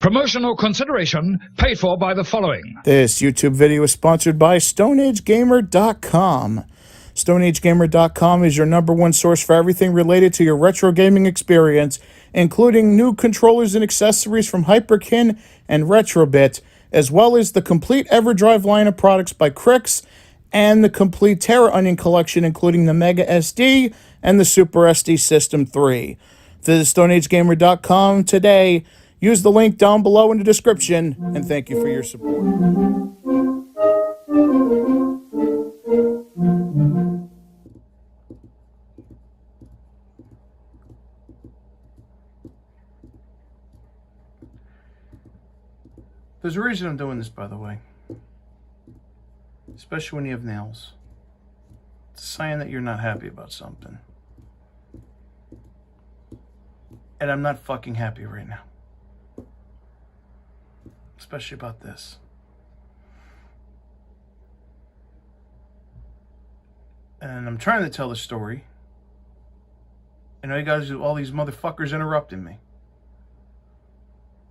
Promotional consideration paid for by the following. This YouTube video is sponsored by StoneAgeGamer.com. StoneAgeGamer.com is your #1 source for everything related to your retro gaming experience, including new controllers and accessories from Hyperkin and Retrobit, as well as the complete EverDrive line of products by Crix and the complete Terra Onion collection, including the Mega SD and the Super SD System 3. Visit StoneAgeGamer.com today. Use the link down below in the description, and thank you for your support. There's a reason I'm doing this, by the way. Especially when you have nails. It's a sign that you're not happy about something. And I'm not fucking happy right now. Especially about this. And I'm trying to tell the story. And all you guys, all these motherfuckers interrupting me.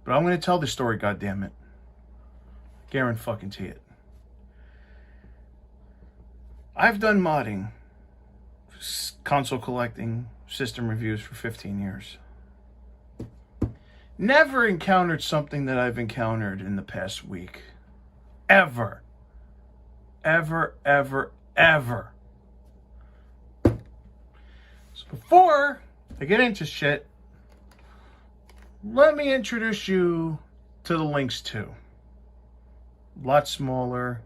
But I'm going to tell the story, goddammit. Guarantee it. I've done modding, console collecting, system reviews for 15 years. Never encountered something that I've encountered in the past week. Ever. Ever, ever, ever. So before I get into shit, let me introduce you to the Lynx 2. A lot smaller,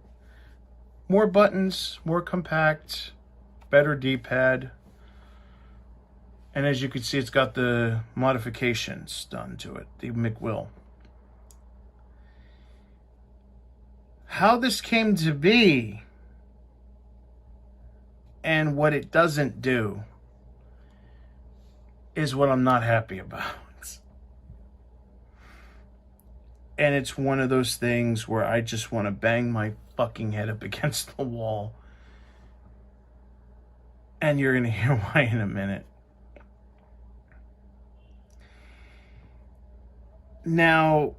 more buttons, more compact, better D-pad. And as you can see, it's got the modifications done to it, the McWill. How this came to be and what it doesn't do is what I'm not happy about. And it's one of those things where I just want to bang my fucking head up against the wall. And you're going to hear why in a minute. Now,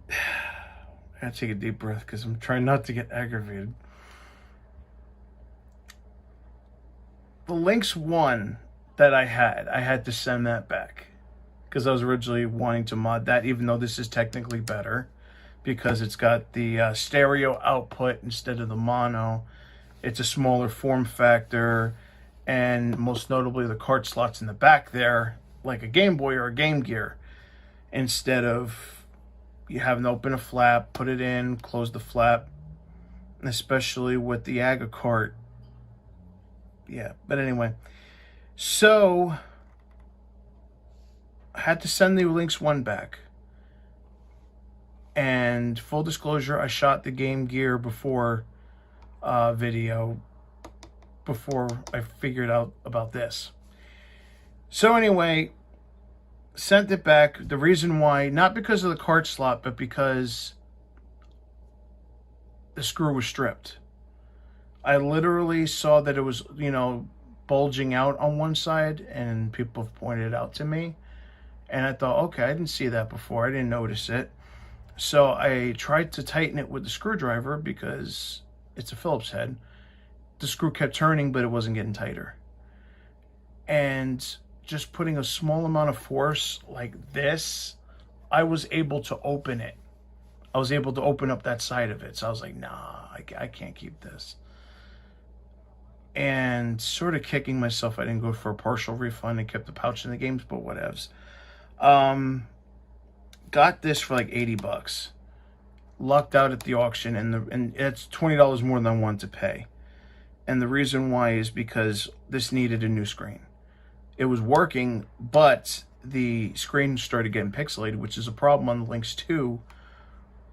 I gotta take a deep breath because I'm trying not to get aggravated. The Lynx 1 that I had to send that back because I was originally wanting to mod that, even though this is technically better because it's got the stereo output instead of the mono. It's a smaller form factor, and most notably the card slots in the back there, like a Game Boy or a Game Gear, instead of you having to open a flap, put it in, close the flap, especially with the AGA cart. Yeah, but anyway, so I had to send the Lynx 1 back. And full disclosure, I shot the Game Gear before video before I figured out about this. So anyway, sent it back. The reason why, not because of the card slot, but because the screw was stripped. I literally saw that it was, bulging out on one side, and people have pointed it out to me. And I thought, okay, I didn't see that before. I didn't notice it. So I tried to tighten it with the screwdriver because it's a Phillips head. The screw kept turning, but it wasn't getting tighter. And just putting a small amount of force like this, I was able to open it. I was able to open up that side of it. So I was like, nah, I can't keep this. And sort of kicking myself, I didn't go for a partial refund and kept the pouch in the games, but whatevs. Got this for like 80 bucks. Lucked out at the auction, and it's $20 more than I wanted to pay. And the reason why is because this needed a new screen. It was working, but the screen started getting pixelated, which is a problem on the Lynx 2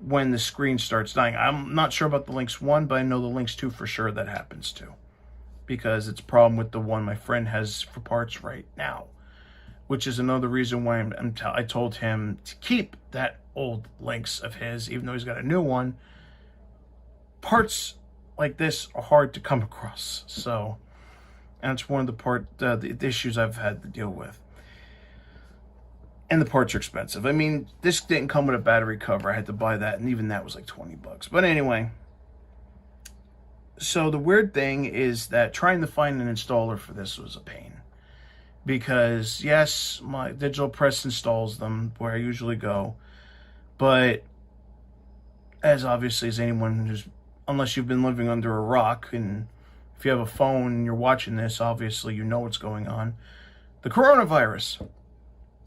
when the screen starts dying. I'm not sure about the Lynx 1, but I know the Lynx 2 for sure that happens too. Because it's a problem with the one my friend has for parts right now. Which is another reason why I told him to keep that old Lynx of his, even though he's got a new one. Parts like this are hard to come across. So, and it's one of the issues I've had to deal with. And the parts are expensive. I mean, this didn't come with a battery cover. I had to buy that, and even that was like 20 bucks. But anyway, so the weird thing is that trying to find an installer for this was a pain. Because, yes, my digital press installs them where I usually go. But, as obviously as anyone who's, unless you've been living under a rock, and if you have a phone and you're watching this, obviously you know what's going on. The coronavirus.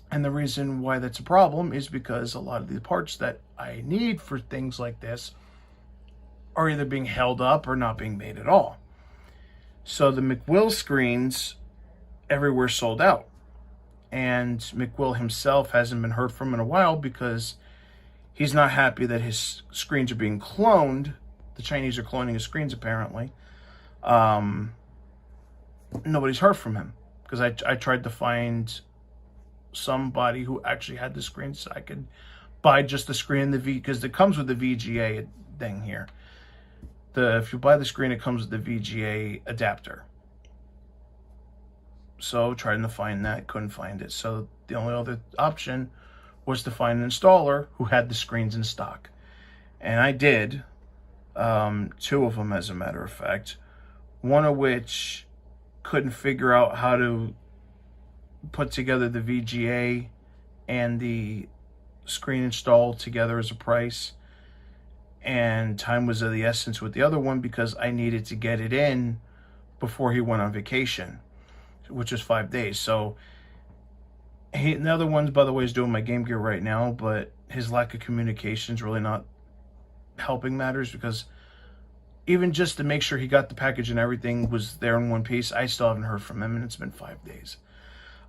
And the reason why that's a problem is because a lot of the parts that I need for things like this are either being held up or not being made at all. So the McWill screens everywhere sold out. And McWill himself hasn't been heard from in a while because he's not happy that his screens are being cloned. The Chinese are cloning his screens, apparently. Nobody's heard from him because I tried to find somebody who actually had the screen so I could buy just the screen, because it comes with the VGA thing here. If you buy the screen, it comes with the VGA adapter. So trying to find that, couldn't find it. So the only other option was to find an installer who had the screens in stock. And I did, 2 of them as a matter of fact, one of which couldn't figure out how to put together the VGA and the screen install together as a price, and time was of the essence with the other one because I needed to get it in before he went on vacation, which was 5 days. So the other one, by the way, is doing my Game Gear right now, but his lack of communication is really not helping matters, because even just to make sure he got the package and everything was there in one piece, I still haven't heard from him, and it's been 5 days.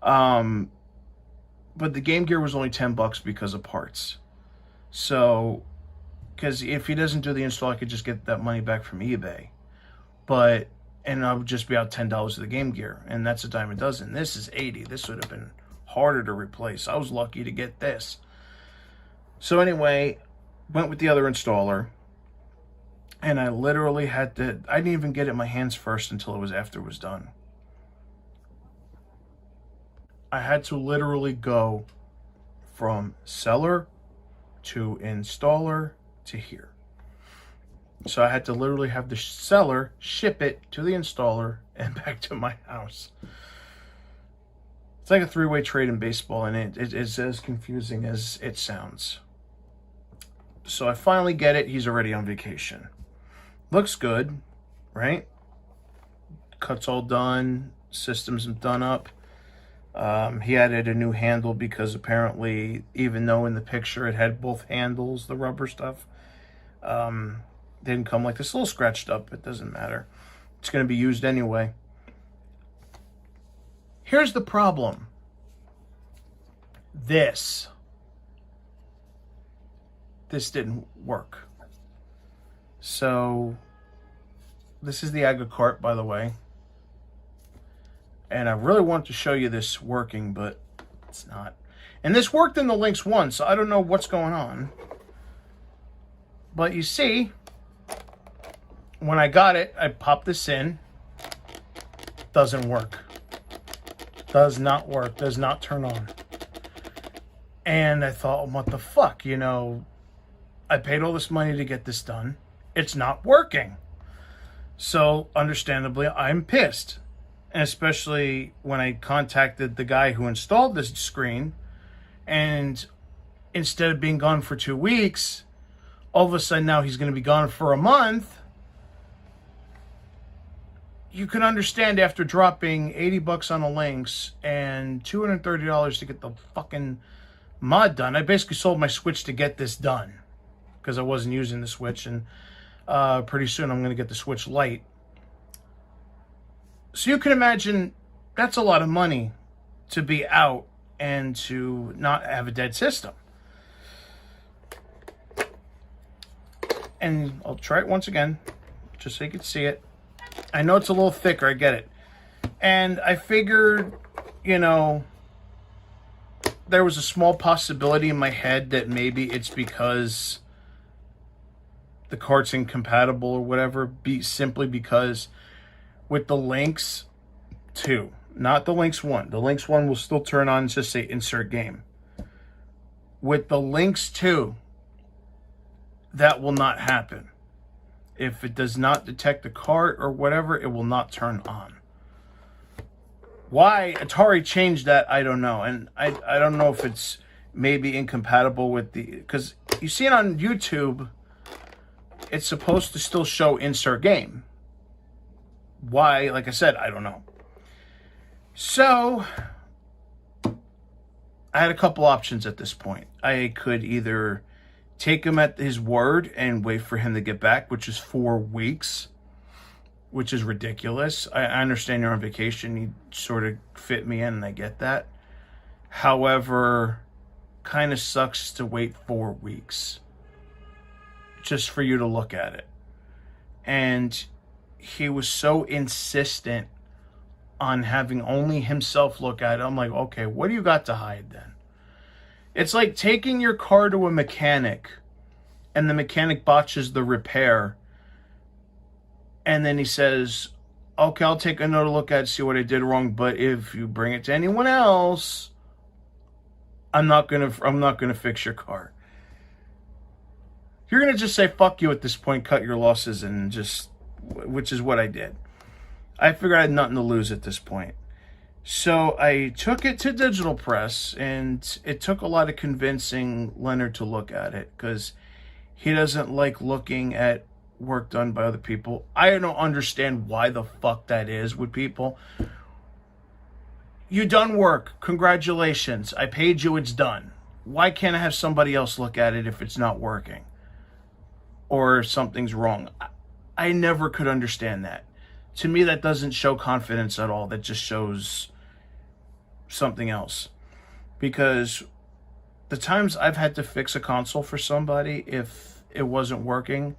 But the Game Gear was only 10 bucks because of parts. So, because if he doesn't do the install, I could just get that money back from eBay. And I would just be out $10 for the Game Gear, and that's a dime a dozen. This is 80. This would have been harder to replace. I was lucky to get this. So anyway, went with the other installer, and I literally had to, I didn't even get it in my hands first until it was after it was done. I had to literally go from seller to installer to here. So I had to literally have the seller ship it to the installer and back to my house. It's like a 3-way trade in baseball, and it's as confusing as it sounds. So I finally get it. He's already on vacation. Looks good, right? Cuts all done. Systems done up. He added a new handle because apparently, even though in the picture it had both handles, the rubber stuff, didn't come like this, a little scratched up. It doesn't matter. It's going to be used anyway. Here's the problem. This didn't work. So this is the Aga cart, by the way. And I really want to show you this working, but it's not. And this worked in the Lynx 1, so I don't know what's going on. But you see, when I got it, I popped this in. Doesn't work. Does not work. Does not turn on. And I thought, what the fuck? You know, I paid all this money to get this done. It's not working. So, understandably, I'm pissed. And especially when I contacted the guy who installed this screen, and instead of being gone for 2 weeks, all of a sudden now he's going to be gone for a month. You can understand, after dropping 80 bucks on a Lynx and $230 to get the fucking mod done. I basically sold my Switch to get this done because I wasn't using the Switch, and pretty soon I'm going to get the Switch Lite. So you can imagine that's a lot of money to be out and to not have a dead system. And I'll try it once again, just so you can see it. I know it's a little thicker, I get it. And I figured, you know, there was a small possibility in my head that maybe it's because the cart's incompatible or whatever, simply because with the Lynx 2, not the Lynx 1. The Lynx 1 will still turn on and just say insert game. With the Lynx 2, that will not happen. If it does not detect the cart or whatever, it will not turn on. Why Atari changed that, I don't know. And I don't know if it's maybe incompatible with the... Because you see it on YouTube, it's supposed to still show insert game. Why? Like I said, I don't know. So, I had a couple options at this point. I could either take him at his word and wait for him to get back, which is 4 weeks, which is ridiculous. I understand you're on vacation. You sort of fit me in, and I get that. However, kind of sucks to wait 4 weeks just for you to look at it. And he was so insistent on having only himself look at it. I'm like, okay, what do you got to hide then? It's like taking your car to a mechanic and the mechanic botches the repair. And then he says, okay, I'll take another look at it, see what I did wrong. But if you bring it to anyone else, I'm not gonna fix your car. You're gonna just say fuck you at this point, cut your losses, and just, which is what I did. I figured I had nothing to lose at this point. So I took it to Digital Press, and it took a lot of convincing Leonard to look at it, because he doesn't like looking at work done by other people. I don't understand why the fuck that is with people. You done work. Congratulations. I paid you. It's done. Why can't I have somebody else look at it if it's not working? Or if something's wrong? I never could understand that. To me, that doesn't show confidence at all. That just shows something else. Because the times I've had to fix a console for somebody, if it wasn't working,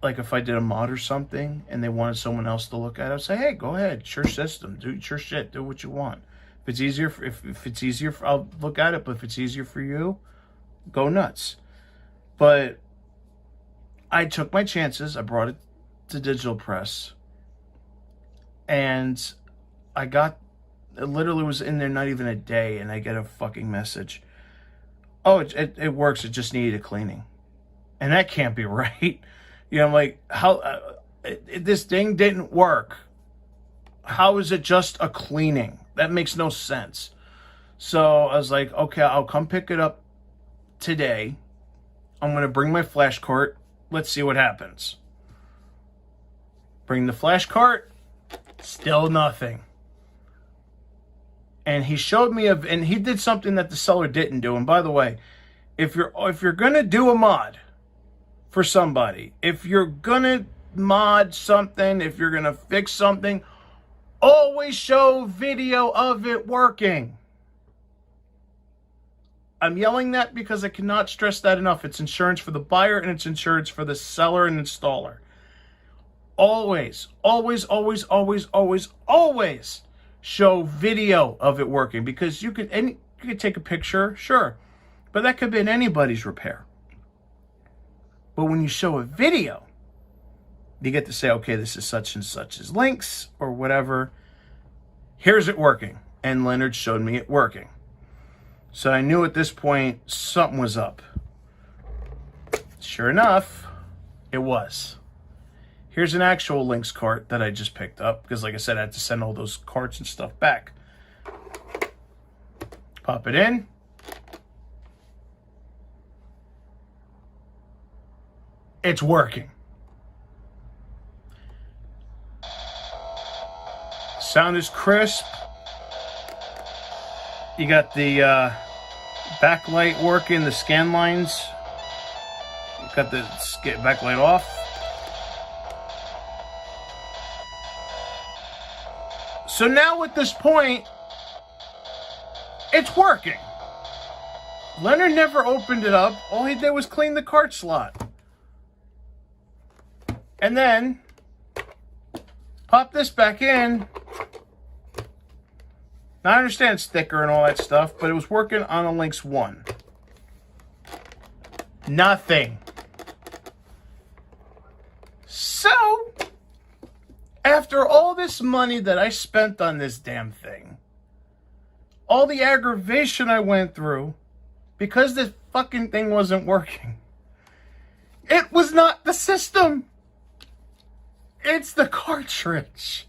like if I did a mod or something and they wanted someone else to look at it, I'd say, hey, go ahead, it's your system, do your shit, do what you want. If it's easier, if it's easier, I'll look at it. But if it's easier for you, go nuts. But I took my chances. I brought it to Digital Press, and I got, it literally was in there not even a day, and I get a fucking message. Oh, it works. It just needed a cleaning, and that can't be right. You know, I'm like, how this thing didn't work. How is it just a cleaning? That makes no sense. So I was like, okay, I'll come pick it up today. I'm going to bring my flash cart. Let's see what happens. Bring the flash cart. Still nothing. And he showed me and he did something that the seller didn't do. And by the way, if you're going to do a mod for somebody, if you're gonna mod something, if you're gonna fix something, always show video of it working. I'm yelling that because I cannot stress that enough. It's insurance for the buyer and it's insurance for the seller and installer. Always, always, always, always, always, always show video of it working, because you could take a picture, sure, but that could be in anybody's repair. But when you show a video, you get to say, okay, this is such and such as Lynx or whatever. Here's it working. And Leonard showed me it working. So I knew at this point something was up. Sure enough, it was. Here's an actual Lynx cart that I just picked up, because like I said, I had to send all those carts and stuff back. Pop it in. It's working. Sound is crisp. You got the backlight working, the scan lines. You got the backlight off. So now at this point, it's working. Leonard never opened it up. All he did was clean the cart slot. And then pop this back in. Now I understand sticker and all that stuff, but it was working on a Lynx 1. Nothing. So, after all this money that I spent on this damn thing, all the aggravation I went through, because this fucking thing wasn't working. It was not the system. It's the cartridge.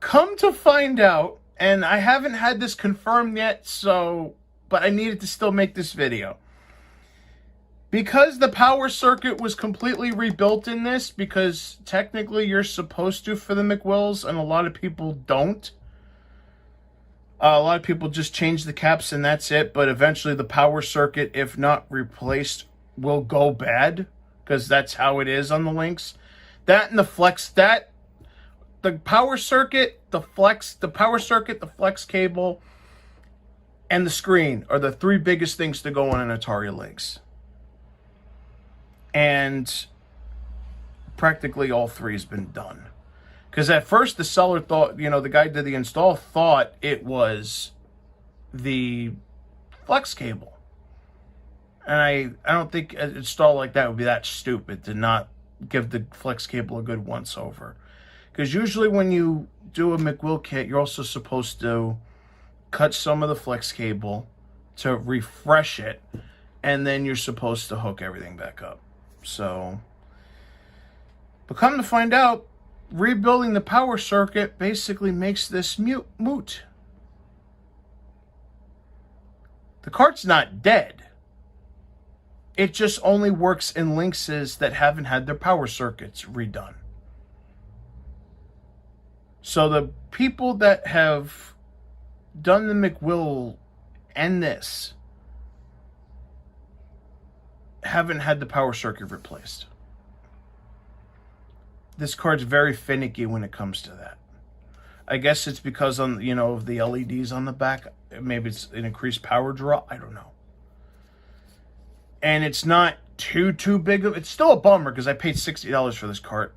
Come to find out, and I haven't had this confirmed yet, but I needed to still make this video. Because the power circuit was completely rebuilt in this, because technically you're supposed to for the McWills, and a lot of people don't. A lot of people just change the caps and that's it, but eventually the power circuit, if not replaced, will go bad, because that's how it is on the Lynx. That and the flex, the power circuit, the power circuit, the flex cable, and the screen are the three biggest things to go on an Atari Lynx. And practically all three has been done. Because at first the seller thought, the guy did the install, thought it was the flex cable. And I don't think an install like that would be that stupid to not give the flex cable a good once over. Because usually when you do a McWill kit, you're also supposed to cut some of the flex cable to refresh it, and then you're supposed to hook everything back up. So, but come to find out, rebuilding the power circuit basically makes this moot. The cart's not dead. It just only works in Lynxes that haven't had their power circuits redone. So the people that have done the McWill and this haven't had the power circuit replaced. This card's very finicky when it comes to that. I guess it's because of the LEDs on the back. Maybe it's an increased power draw. I don't know. And it's not too big of... It's still a bummer because I paid $60 for this cart.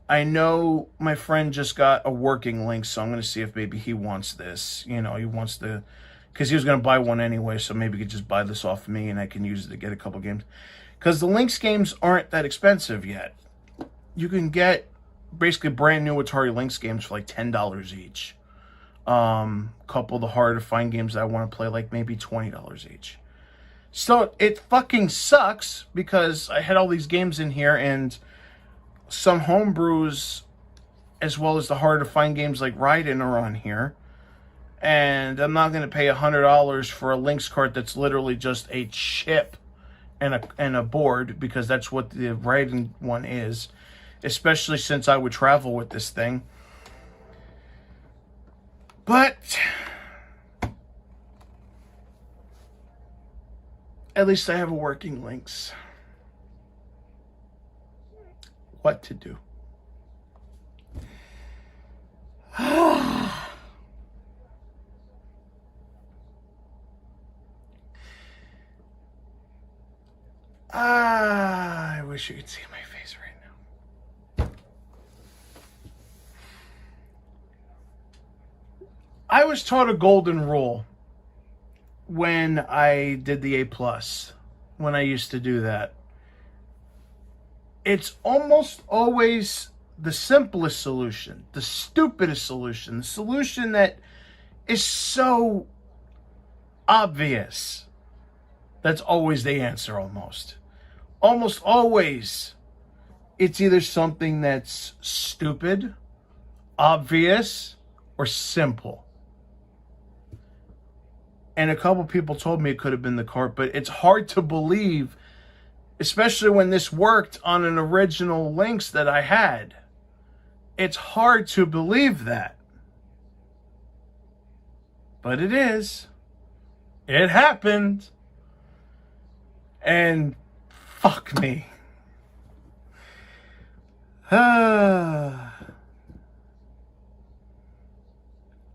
I know my friend just got a working Lynx, so I'm going to see if maybe he wants this. He wants the... Because he was going to buy one anyway, so maybe he could just buy this off me and I can use it to get a couple games. Because the Lynx games aren't that expensive yet. You can get basically brand new Atari Lynx games for like $10 each. Couple of the harder to find games that I want to play, like maybe $20 each. So it fucking sucks because I had all these games in here and some homebrews, as well as the harder to find games like Raiden, are on here. And I'm not going to pay $100 for a Lynx cart that's literally just a chip and a board, because that's what the Raiden one is. Especially since I would travel with this thing. But at least I have a working Lynx. What to do? I wish you could see my face right now. I was taught a golden rule when I did the A+, when I used to do that. It's almost always the simplest solution, the stupidest solution, the solution that is so obvious. That's always the answer, almost. Almost always, it's either something that's stupid, obvious, or simple. And a couple people told me it could have been the cart, but it's hard to believe, especially when this worked on an original Lynx that I had. It's hard to believe that. But it is. It happened. And fuck me.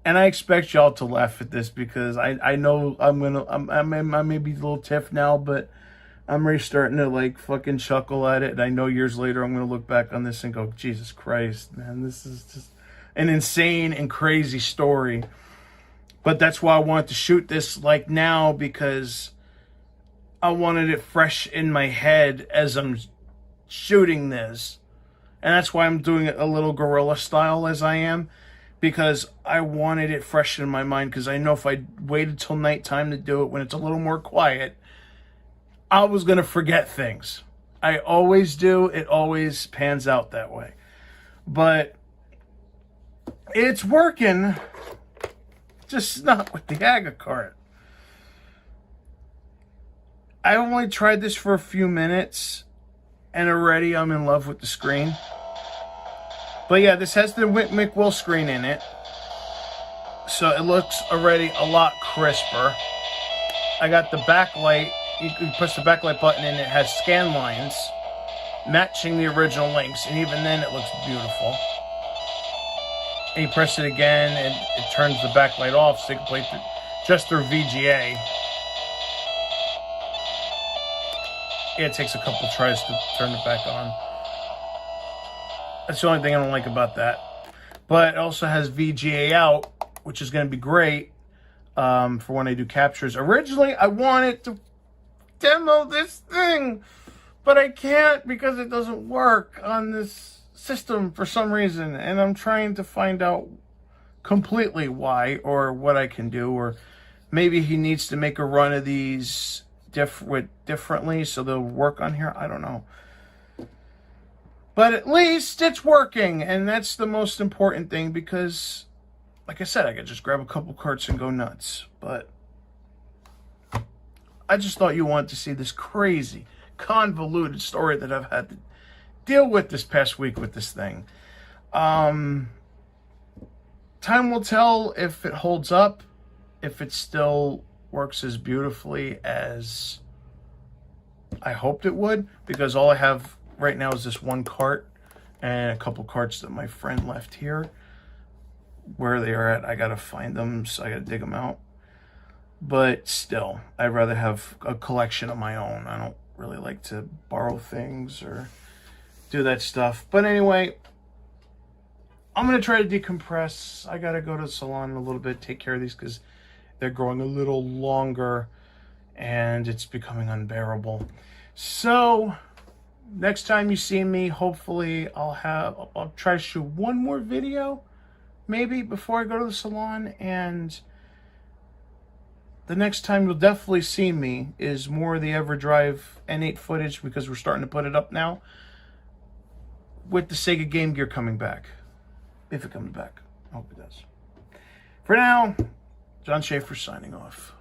And I expect y'all to laugh at this because I know I may be a little tiff now, but I'm already starting to like fucking chuckle at it. And I know years later I'm going to look back on this and go, Jesus Christ, man, this is just an insane and crazy story. But that's why I wanted to shoot this like now, because I wanted it fresh in my head as I'm shooting this. And that's why I'm doing it a little guerrilla style as I am. because I wanted it fresh in my mind, because I know if I waited till nighttime to do it when it's a little more quiet, I was going to forget things. I always do. It always pans out that way. But it's working, just not with the Agacart. I only tried this for a few minutes, and already I'm in love with the screen. But yeah, this has the McWill screen in it, so it looks already a lot crisper. I got the backlight. You push the backlight button and it has scan lines matching the original Lynx, and even then it looks beautiful. And you press it again and it turns the backlight off, so you can play just through VGA. Yeah, it takes a couple tries to turn it back on. That's the only thing I don't like about that. But it also has VGA out, which is going to be great for when I do captures. Originally, I wanted to demo this thing, but I can't because it doesn't work on this system for some reason. And I'm trying to find out completely why, or what I can do. Or maybe he needs to make a run of these differently so they'll work on here. I don't know. But at least it's working, and that's the most important thing, because, like I said, I could just grab a couple carts and go nuts. But I just thought you wanted to see this crazy, convoluted story that I've had to deal with this past week with this thing. Time will tell if it holds up, if it still works as beautifully as I hoped it would, because all I have right now is this one cart and a couple carts that my friend left here. Where they are at, I gotta find them, so I gotta dig them out. But still, I'd rather have a collection of my own. I don't really like to borrow things or do that stuff. But anyway, I'm gonna try to decompress. I gotta go to the salon in a little bit, take care of these, because they're growing a little longer and it's becoming unbearable. So next time you see me, hopefully I'll try to shoot one more video maybe before I go to the salon, and the next time you'll definitely see me is more of the EverDrive N8 footage, because we're starting to put it up now with the Sega Game Gear coming back. If it comes back. I hope it does. For now, John Schaefer signing off.